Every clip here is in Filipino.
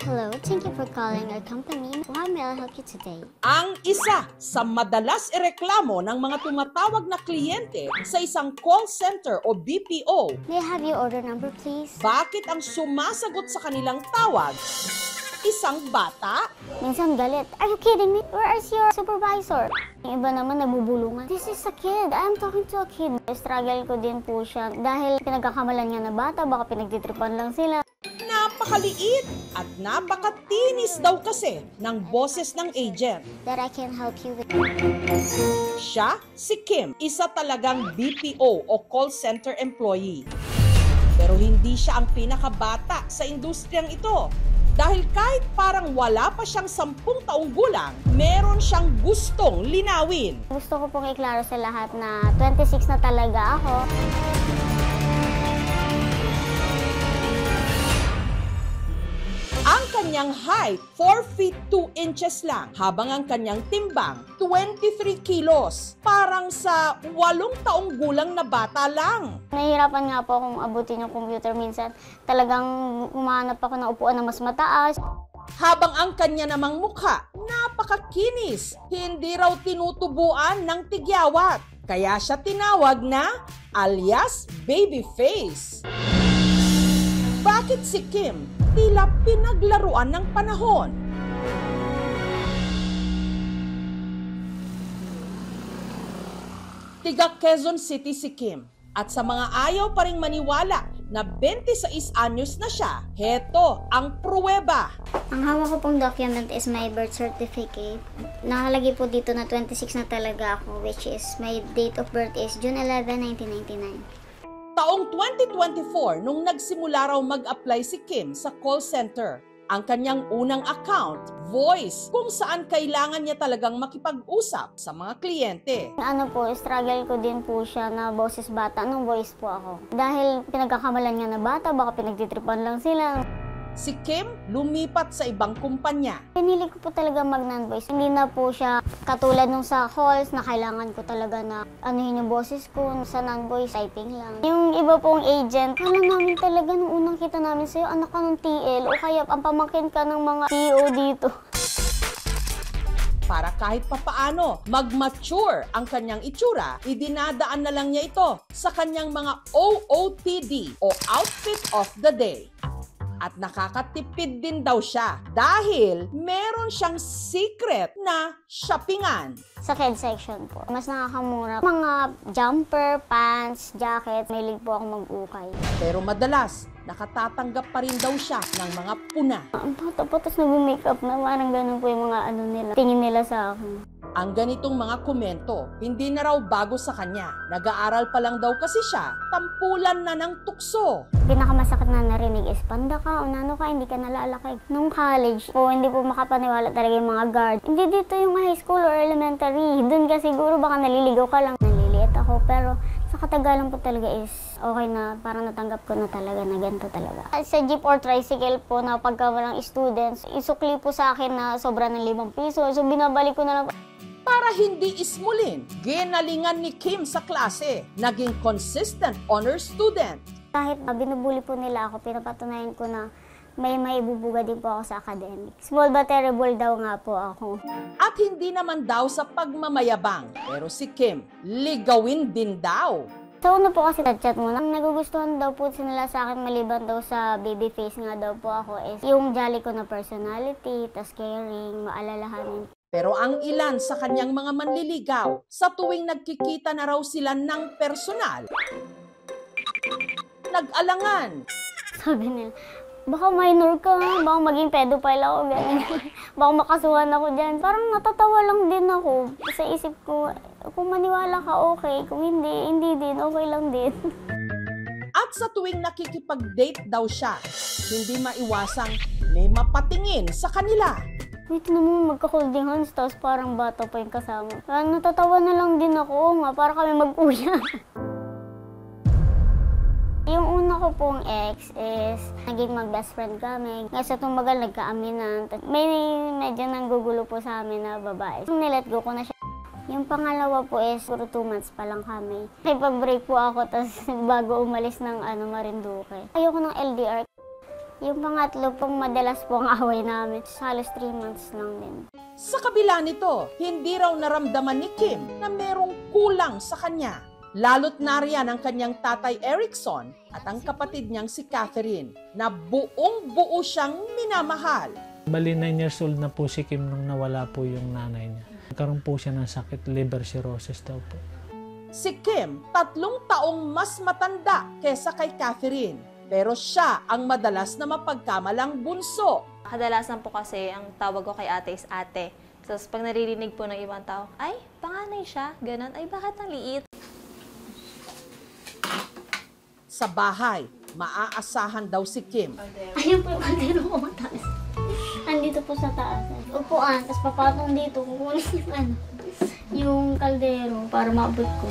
Hello, thank you for calling our company. How may I help you today? Ang isa sa madalas ireklamo ng mga tumatawag na kliyente sa isang call center o BPO, May I have your order number, please? bakit ang sumasagot sa kanilang tawag? Isang bata? Minsan galit. Are you kidding me? Where is your supervisor? Yung iba naman nabubulungan. This is a kid. I'm talking to a kid. Struggle ko din po siya dahil pinagkakamalan niya na bata, baka pinagtitripan lang sila. Napakaliit at napakatinis daw kasi ng boses ng agent. That I can help you with. Siya, si Kim, isa talagang BPO o call center employee. Pero hindi siya ang pinakabata sa industriyang ito. Dahil kahit parang wala pa siyang 10 taong gulang, meron siyang gustong linawin. Gusto ko pong iklaro sa lahat na 26 na talaga ako. Ang kanyang height, 4 feet 2 inches lang, habang ang kanyang timbang, 23 kilos. Parang sa 8 taong gulang na bata lang. Nahihirapan nga po akong abutin yung computer minsan. Talagang umahanap ako ng upuan na mas mataas. Habang ang kanya namang mukha, napakakinis. Hindi raw tinutubuan ng tigyawat. Kaya siya tinawag na alias baby face. Bakit si Kim tila pinaglaruan ng panahon? Tiga Quezon City si Kim. At sa mga ayaw pa ring maniwala na 26 anyos na siya, heto ang pruweba. Ang hawak ko pong document is my birth certificate. Nakalagay po dito na 26 na talaga ako, which is my date of birth is June 11, 1999. Taong 2024 nung nagsimula raw mag-apply si Kim sa call center. Ang kanyang unang account, Voice, kung saan kailangan niya talagang makipag-usap sa mga kliyente. Ano po, struggle ko din po siya na boses bata nung voice po ako. Dahil pinagkakamalan niya na bata, baka pinagtitripan lang sila. Si Kim lumipat sa ibang kumpanya. Pinili ko po talaga mag non-voice. Hindi na po siya katulad nung sa calls na kailangan ko talaga na anuhin yung boses ko. Sa non-voice, typing lang. Yung iba pong agent, alam namin talaga nung unang kita namin sa'yo, anak ka ng TL o kaya ang pamangkin ka ng mga CEO dito. Para kahit papaano mag-mature ang kanyang itsura, idinadaan na lang niya ito sa kanyang mga OOTD o Outfit of the Day. At nakakatipid din daw siya dahil meron siyang secret na shoppingan. Sa kids section po, mas nakakamura. Mga jumper, pants, jacket, mahilig po ako mag-ukay. Pero madalas, nakatatanggap pa rin daw siya ng mga puna. Ang bata-bata, tapos nag-makeup na parang ganun po yung mga ano nila, tingin nila sa akin. Ang ganitong mga komento, hindi na raw bago sa kanya. Nag-aaral pa lang daw kasi siya, tampulan na ng tukso. Pinakamasakit na narinig is, panda ka o nano ka, hindi ka nalalaki. Nung college po, hindi po makapaniwala talaga yung mga guard. Hindi dito yung high school or elementary. Doon ka siguro baka naliligaw ka lang. Naliliit ako, pero sa katagalan po talaga is okay na, parang natanggap ko na talaga na ganito talaga. Sa jeep or tricycle po na pagka walang students, isukli po sa akin na sobra ng 5 piso. So binabalik ko na lang. Para hindi ismulin, ginalingan ni Kim sa klase. Naging consistent honor student. Kahit binubuli po nila ako, pinapatunayan ko na may maibubuga din po ako sa academics. Small but terrible daw nga po ako. At hindi naman daw sa pagmamayabang. Pero si Kim, ligawin din daw. So ano po kasi chat mo, ang nagugustuhan daw po nila sa akin maliban daw sa baby face nga daw po ako is yung jolly ko na personality, tas caring, maalalahanin. Pero ang ilan sa kanyang mga manliligaw, sa tuwing nagkikita na raw sila ng personal, nag-alangan. Sabi nila, baka minor ka, baka maging pedophile ako, ganyan. Baka makasuhan ako dyan. Parang natatawa lang din ako. Sa isip ko, kung maniwala ka okay, kung hindi, hindi din, okay lang din. At sa tuwing nakikipag-date daw siya, hindi maiwasang may mapatingin sa kanila. Wait naman, magka-holding hands, tapos parang bata pa yung kasama. Natatawa na lang din ako, nga, para kami mag-uya. Yung una ko pong ex is naging mag-best friend kami. Kasi tumagal, nagkaaminan. May medyo nanggugulo po sa amin na babae. Nilet go ko na siya. Yung pangalawa po is puro 2 months pa lang kami. May pag-break po ako, tapos bago umalis ng Marinduque. Ayoko ng LDR. Yung pangatlo pong madalas po ang away namin. Halos 3 months lang din. Sa kabila nito, hindi raw naramdaman ni Kim na merong kulang sa kanya. Lalo't nariyan ang kanyang tatay Erickson at ang kapatid niyang si Catherine na buong-buo siyang minamahal. Bali 9 years old na po si Kim nung nawala po yung nanay niya. Nagkaroon po siya ng sakit, liver cirrhosis daw po. Si Kim, 3 taong mas matanda kesa kay Catherine. Pero siya ang madalas na mapagkamalang bunso. Kadalasan po kasi ang tawag ko kay ate is ate. So pag naririnig po ng ibang tao, ay, panganay siya, ganun, ay bakit ang liit? Sa bahay, maaasahan daw si Kim. Ayun po yung kaldero ko mataas. Andito po sa taas. Upuan, tapos papatong dito, kukunin yung yung kaldero para maabot ko.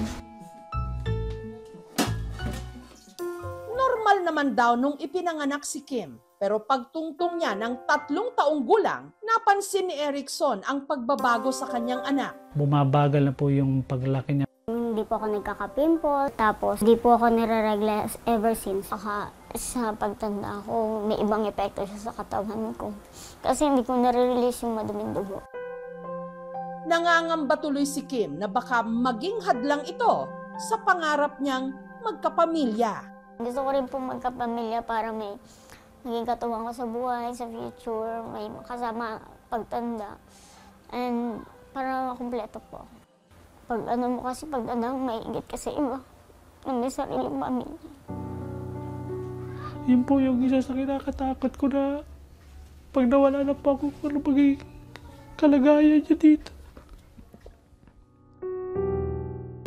Normal naman daw nung ipinanganak si Kim. Pero pagtungtong niya ng 3 taong gulang, napansin ni Erickson ang pagbabago sa kanyang anak. Bumabagal na po yung paglaki niya. Hindi po ako nagkaka-pimple, tapos hindi po ako nire-regla ever since. Saka sa pagtanda ko, may ibang epekto siya sa katawan ko. Kasi hindi ko nare-release yung maduming dugo. Nangangamba tuloy si Kim na baka maging hadlang ito sa pangarap niyang magkapamilya. Gusto ko rin po magkapamilya para may maging katuwang ko sa buhay, sa future, may kasama pagtanda. And para makumpleto po. Pag ano mo kasi, pag ano, maigit ka sa iba. Na may sariling pamilya. Yun po yung isa sa kinakatakot ko na pag nawala na po ako, ano magiging kalagayan niya dito.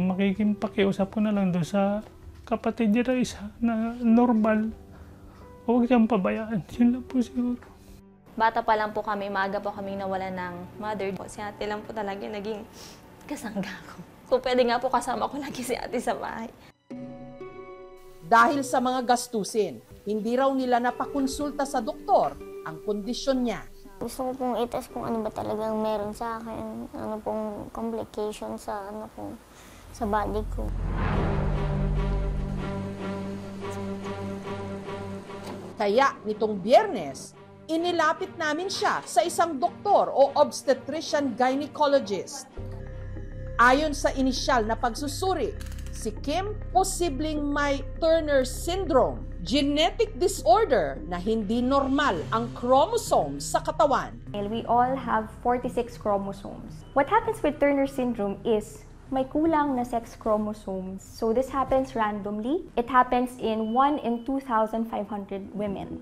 Magiging pakiusap ko na lang doon sa kapatid niya na isa na normal. Huwag siyang pabayaan. Yun lang po siguro. Bata pa lang po kami, maaga po kaming nawalan ng mother. Si ate lang po talaga naging kasangga ko. Kung pwede nga po kasama ko lagi si ate sa bahay. Dahil sa mga gastusin, hindi raw nila napakonsulta sa doktor ang kondisyon niya. Gusto ko pong itas kung ano ba talagang meron sa akin. Ano pong complication sa, sa body ko. Kaya nitong Biyernes, inilapit namin siya sa isang doktor o obstetrician gynecologist. Ayon sa inisyal na pagsusuri, si Kim posibleng may Turner syndrome, genetic disorder na hindi normal ang chromosome sa katawan. We all have 46 chromosomes. What happens with Turner syndrome is may kulang na sex chromosomes. So this happens randomly. It happens in 1 in 2,500 women.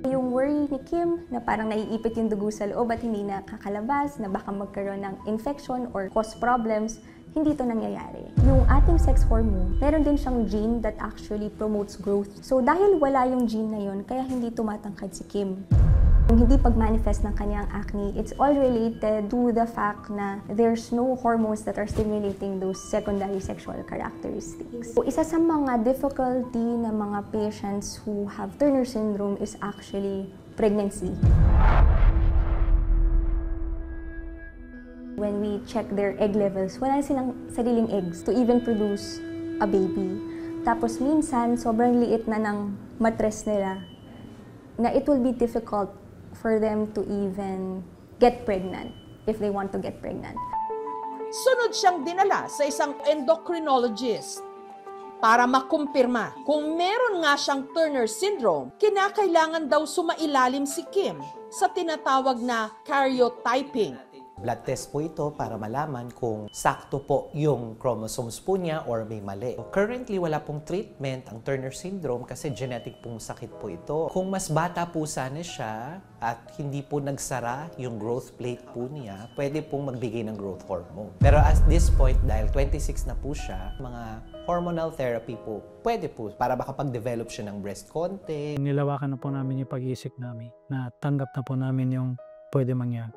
Yung worry ni Kim na parang naiipit yung dugo sa loob at hindi nakakalabas, na baka magkaroon ng infection or cause problems, hindi ito nangyayari. Yung ating sex hormone, meron din siyang gene that actually promotes growth. So dahil wala yung gene na yun, kaya hindi tumatangkad si Kim. Yung hindi pag-manifest ng kanyang acne, it's all related to the fact na there's no hormones that are stimulating those secondary sexual characteristics. So, isa sa mga difficulty ng mga patients who have Turner syndrome is actually pregnancy. When we check their egg levels, wala silang sariling eggs to even produce a baby. Tapos minsan, sobrang liit na ng matres nila na it will be difficult for them to even get pregnant if they want to get pregnant. Sunod siyang dinala sa isang endocrinologist para makumpirma kung meron nga siyang Turner syndrome. Kinakailangan daw sumailalim si Kim sa tinatawag na karyotyping. Blood test po ito para malaman kung sakto po yung chromosomes po niya or may mali. Currently, wala pong treatment ang Turner syndrome kasi genetic pong sakit po ito. Kung mas bata po sana siya at hindi po nagsara yung growth plate po niya, pwede pong magbigay ng growth hormone. Pero at this point, dahil 26 na po siya, mga hormonal therapy po, pwede po para makapag-develop siya ng breast content. Nilawakan na po namin yung pag-iisip namin na tanggap na po namin yung pwede mangyari.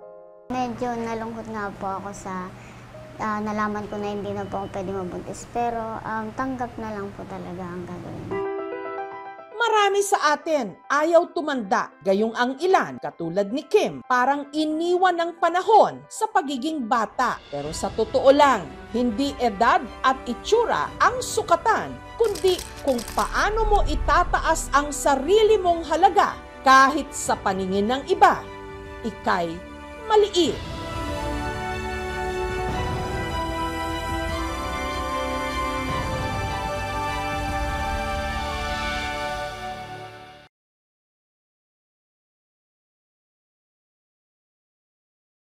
Medyo nalungkot nga po ako sa nalaman ko na hindi na po ako pwede mabuntis. Pero tanggap na lang po talaga ang gagawin. Marami sa atin ayaw tumanda, gayong ang ilan, katulad ni Kim, parang iniwan ng panahon sa pagiging bata. Pero sa totoo lang, hindi edad at itsura ang sukatan, kundi kung paano mo itataas ang sarili mong halaga Kahit sa paningin ng iba, ika'y maliit.